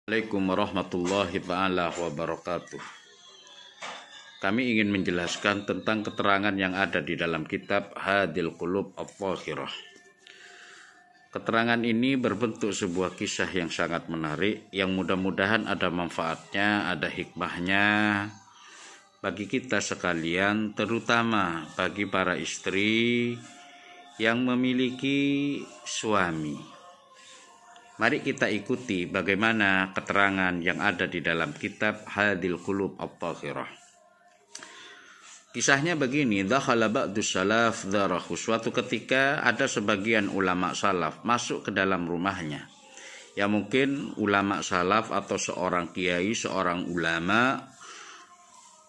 Assalamualaikum warahmatullahi taala wabarakatuh. Kami ingin menjelaskan tentang keterangan yang ada di dalam kitab Hadil Qulub At-Thahirah. Keterangan ini berbentuk sebuah kisah yang sangat menarik, yang mudah-mudahan ada manfaatnya, ada hikmahnya bagi kita sekalian, terutama bagi para istri yang memiliki suami. Mari kita ikuti bagaimana keterangan yang ada di dalam kitab Hadil Qulub At-Thahirah. Kisahnya begini, dakhala ba'du salaf darahu. Suatu ketika ada sebagian ulama salaf masuk ke dalam rumahnya. Ya mungkin ulama salaf atau seorang kiai, seorang ulama,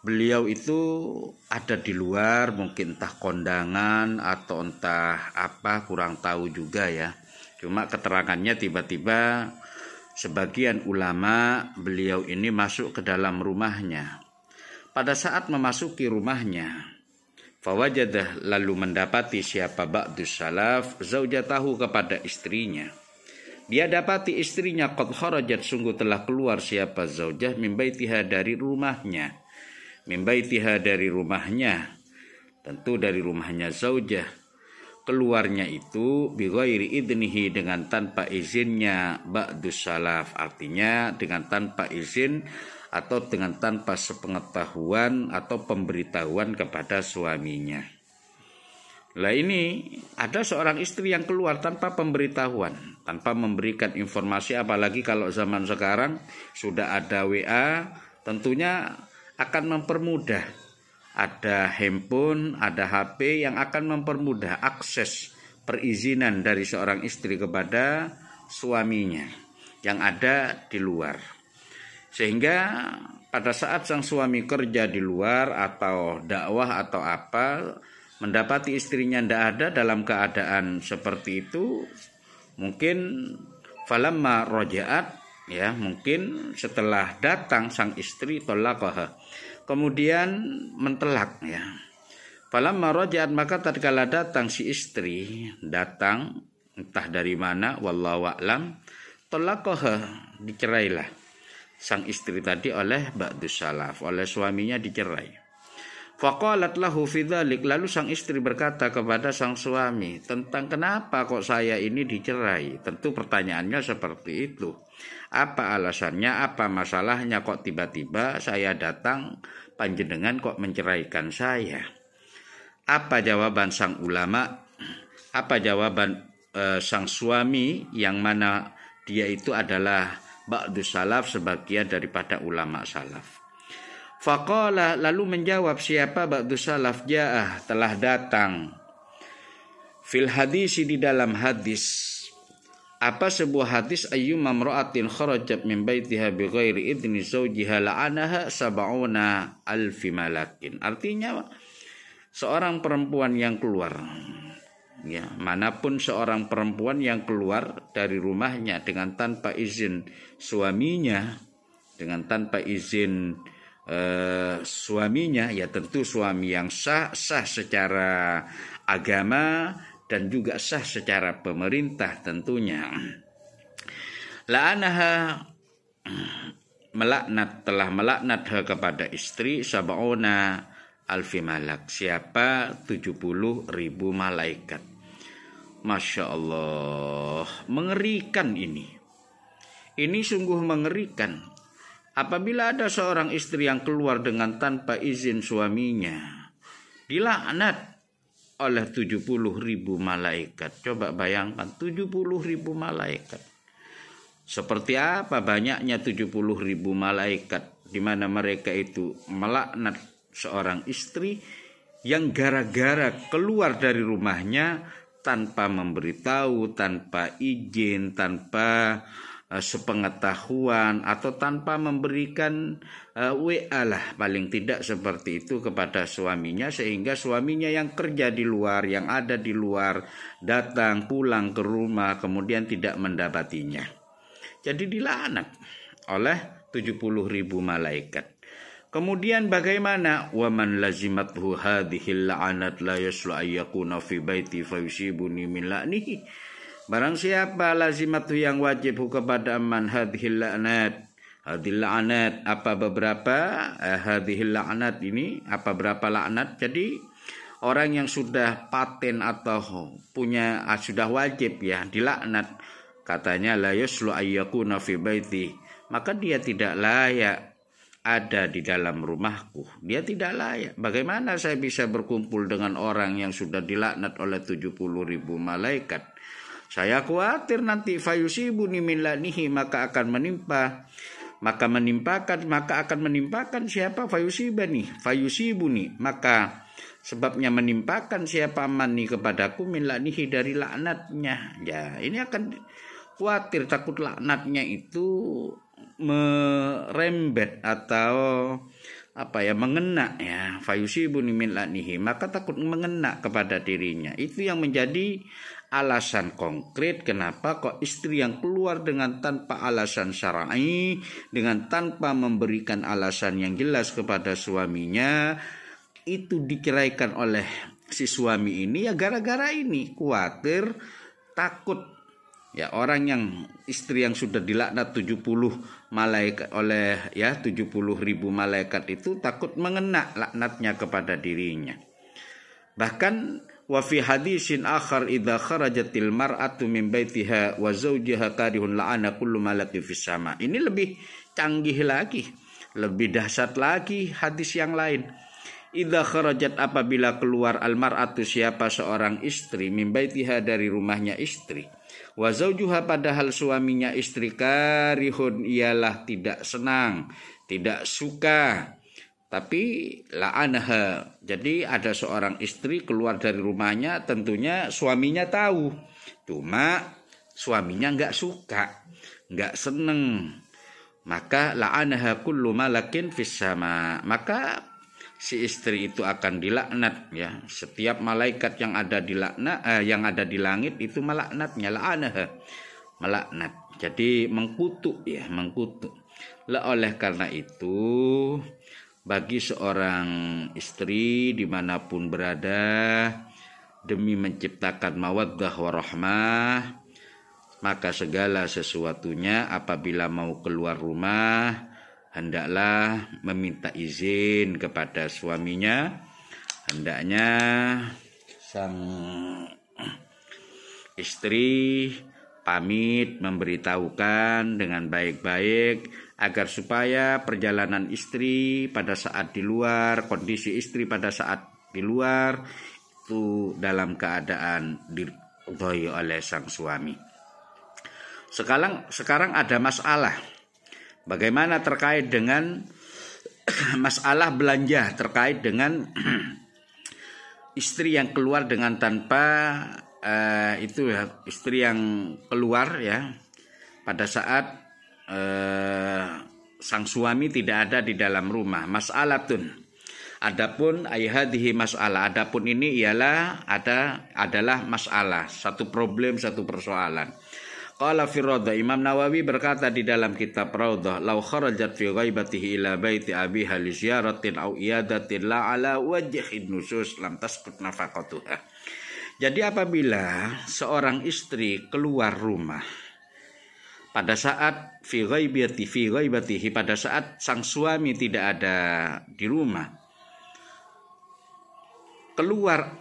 beliau itu ada di luar, mungkin entah kondangan atau entah apa, kurang tahu juga ya. Cuma keterangannya tiba-tiba sebagian ulama beliau ini masuk ke dalam rumahnya. Pada saat memasuki rumahnya, fawajadah lalu mendapati siapa ba'dus salaf zaujatahu kepada istrinya. Dia dapati istrinya qad kharajat sungguh telah keluar siapa zaujah min baitiha dari rumahnya. Min baitiha dari rumahnya. Tentu dari rumahnya zaujah. Keluarnya itu bighairi idnihi dengan tanpa izinnya ba'dus salaf, artinya dengan tanpa izin atau dengan tanpa sepengetahuan atau pemberitahuan kepada suaminya. Lah ini ada seorang istri yang keluar tanpa pemberitahuan, tanpa memberikan informasi, apalagi kalau zaman sekarang sudah ada WA, tentunya akan mempermudah. Ada handphone, ada HP yang akan mempermudah akses perizinan dari seorang istri kepada suaminya yang ada di luar. Sehingga pada saat sang suami kerja di luar atau dakwah atau apa, mendapati istrinya tidak ada dalam keadaan seperti itu, mungkin falamma raja'at, ya mungkin setelah datang sang istri talaqaha, kemudian mentelak ya. Falamma raja'at, maka tatkala datang si istri, datang entah dari mana, wallahu a'lam, talaqaha, dicerailah sang istri tadi oleh ba'dus salaf, oleh suaminya dicerai. Faqalat lahu fi dzalik, lalu sang istri berkata kepada sang suami tentang kenapa kok saya ini dicerai. Tentu pertanyaannya seperti itu. Apa alasannya, apa masalahnya kok tiba-tiba saya datang panjenengan kok menceraikan saya? Apa jawaban sang ulama? Apa jawaban sang suami yang mana dia itu adalah ba'dus salaf, sebagian daripada ulama salaf? Faqala, lalu menjawab siapa ba'dus salaf, ja'ah, telah datang, fil hadisi, di dalam hadis. Apa sebuah hadis, ayyuma imra'atin kharajat min baitiha bighairi idni zawjiha la'anaha sab'una alfi malakin. Artinya seorang perempuan yang keluar, ya, manapun seorang perempuan yang keluar dari rumahnya dengan tanpa izin suaminya, dengan tanpa izin suaminya, ya tentu suami yang sah secara agama dan juga sah secara pemerintah tentunya. La'anaha, telah melaknat kepada istri sab'una alfi malak. Siapa? 70.000 malaikat. Masya Allah, mengerikan ini. Ini sungguh mengerikan. Apabila ada seorang istri yang keluar dengan tanpa izin suaminya, dilaknat oleh 70.000 malaikat. Coba bayangkan 70.000 malaikat. Seperti apa banyaknya 70.000 malaikat, di mana mereka itu melaknat seorang istri yang gara-gara keluar dari rumahnya tanpa memberitahu, tanpa izin, tanpa sepengetahuan, atau tanpa memberikan WA lah, paling tidak seperti itu kepada suaminya, sehingga suaminya yang kerja di luar, yang ada di luar, datang pulang ke rumah kemudian tidak mendapatinya. Jadi dilaknat oleh 70.000 malaikat. Kemudian bagaimana? Wa man lazimathu hadhil la'anat la yaslu ayyakuna fi baiti fayusibuni min la'nihi. Barang siapa lazimatu yang wajib kepada man hadhil la'nat, hadhil la'nat, apa beberapa hadhil la'nat ini, apa berapa laknat. Jadi orang yang sudah paten atau punya sudah wajib ya dilaknat, katanya la yuslu ayyakuna fi baiti, maka dia tidak layak ada di dalam rumahku. Dia tidak layak. Bagaimana saya bisa berkumpul dengan orang yang sudah dilaknat oleh 70.000 malaikat? Saya khawatir nanti fayusibuni min lanihi, maka akan menimpakan siapa? Fayusibuni, maka sebabnya menimpakan siapa mani kepadaku min lanihi, dari laknatnya. Ya, ini akan khawatir, takut laknatnya itu merembet atau mengena ya. Fayusibuni min lanihi, maka takut mengena kepada dirinya. Itu yang menjadi alasan konkret kenapa kok istri yang keluar dengan tanpa alasan syar'i, dengan tanpa memberikan alasan yang jelas kepada suaminya, itu dikiraikan oleh si suami ini ya gara-gara ini, khawatir, takut ya. Orang yang istri yang sudah dilaknat 70 malaikat oleh 70.000 malaikat itu takut mengena laknatnya kepada dirinya. Bahkan wa fi hadisin akhar idza kharajatil mar'atu min baitiha wa zawjiha karihun la'ana kullu malakin fis sama. Ini lebih canggih lagi, lebih dahsyat lagi hadis yang lain. Idza kharajat, apabila keluar almar'atu siapa seorang istri, min baitiha dari rumahnya istri, wa zawjuha padahal suaminya istri, karihun ialah tidak senang, tidak suka, tapi la'anaha. Jadi ada seorang istri keluar dari rumahnya, tentunya suaminya tahu, cuma suaminya enggak suka, enggak seneng, maka la'anaha kullu malakin fis sama, maka si istri itu akan dilaknat ya. Setiap malaikat yang ada di langit itu melaknatnya, la'anaha, melaknat. Jadi mengkutuk ya, mengkutuk. Oleh karena itu bagi seorang istri dimanapun berada, demi menciptakan mawaddah warahmah, maka segala sesuatunya apabila mau keluar rumah hendaklah meminta izin kepada suaminya. Hendaknya sang istri pamit, memberitahukan dengan baik-baik agar supaya perjalanan istri pada saat di luar, kondisi istri pada saat di luar itu dalam keadaan diridhoi oleh sang suami. Sekarang ada masalah. Bagaimana terkait dengan masalah belanja, terkait dengan istri yang keluar dengan tanpa istri yang keluar ya pada saat sang suami tidak ada di dalam rumah. Mas'alatun. Adapun ayhadhihi masalah. Adapun ini adalah masalah, satu problem, satu persoalan. Qala fi Rawdah, Imam Nawawi berkata di dalam kitab Rawdah, law kharajat fi ghaibatihi ila baiti abiha li ziyaratin aw iyadatin la ala wajhin nusus lam tasqut nafaqatuha. Jadi apabila seorang istri keluar rumah pada saat fi ghaibatihi, pada saat sang suami tidak ada di rumah, keluar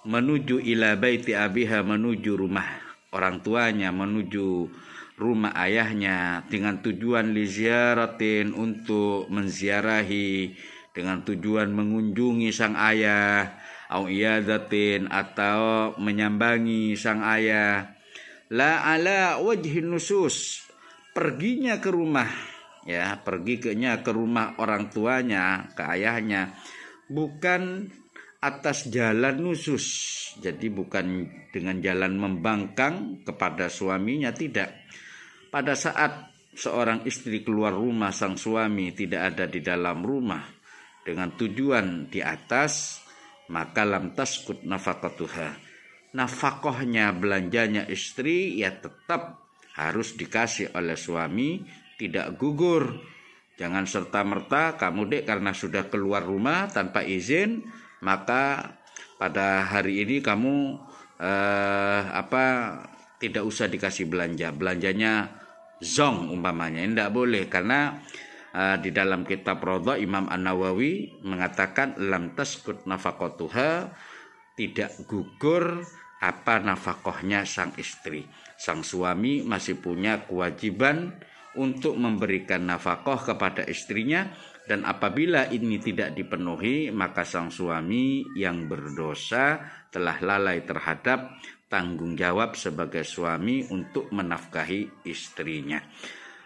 menuju ila baiti abiha, menuju rumah orang tuanya, menuju rumah ayahnya dengan tujuan li ziyaratin, untuk menziarahi, dengan tujuan mengunjungi sang ayah, au iyadatin, atau menyambangi sang ayah, la ala wajhin nusus, perginya ke rumah ya, perginya ke rumah orang tuanya, ke ayahnya, bukan atas jalan nusus. Jadi bukan dengan jalan membangkang kepada suaminya, tidak. Pada saat seorang istri keluar rumah, sang suami tidak ada di dalam rumah dengan tujuan di atas, maka lam taskut nafaqatuha. Nafkahnya, belanjanya istri ya tetap harus dikasih oleh suami, tidak gugur. Jangan serta-merta kamu dek karena sudah keluar rumah tanpa izin, maka pada hari ini kamu tidak usah dikasih belanja, belanjanya zong umpamanya. Tidak boleh, karena di dalam kitab Radha Imam An-Nawawi mengatakan lam taskut nafaqatuha, tidak gugur apa nafkahnya sang istri. Sang suami masih punya kewajiban untuk memberikan nafkah kepada istrinya, dan apabila ini tidak dipenuhi maka sang suami yang berdosa telah lalai terhadap tanggung jawab sebagai suami untuk menafkahi istrinya.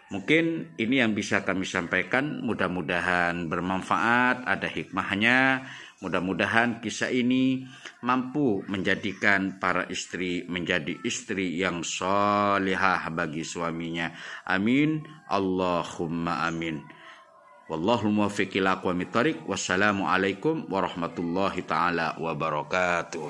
Mungkin ini yang bisa kami sampaikan, mudah-mudahan bermanfaat, ada hikmahnya. Mudah-mudahan kisah ini mampu menjadikan para istri menjadi istri yang salihah bagi suaminya. Amin. Allahumma amin. Wallahul muwaffiq ila aqwamit thoriq. Wassalamualaikum warahmatullahi taala wabarakatuh.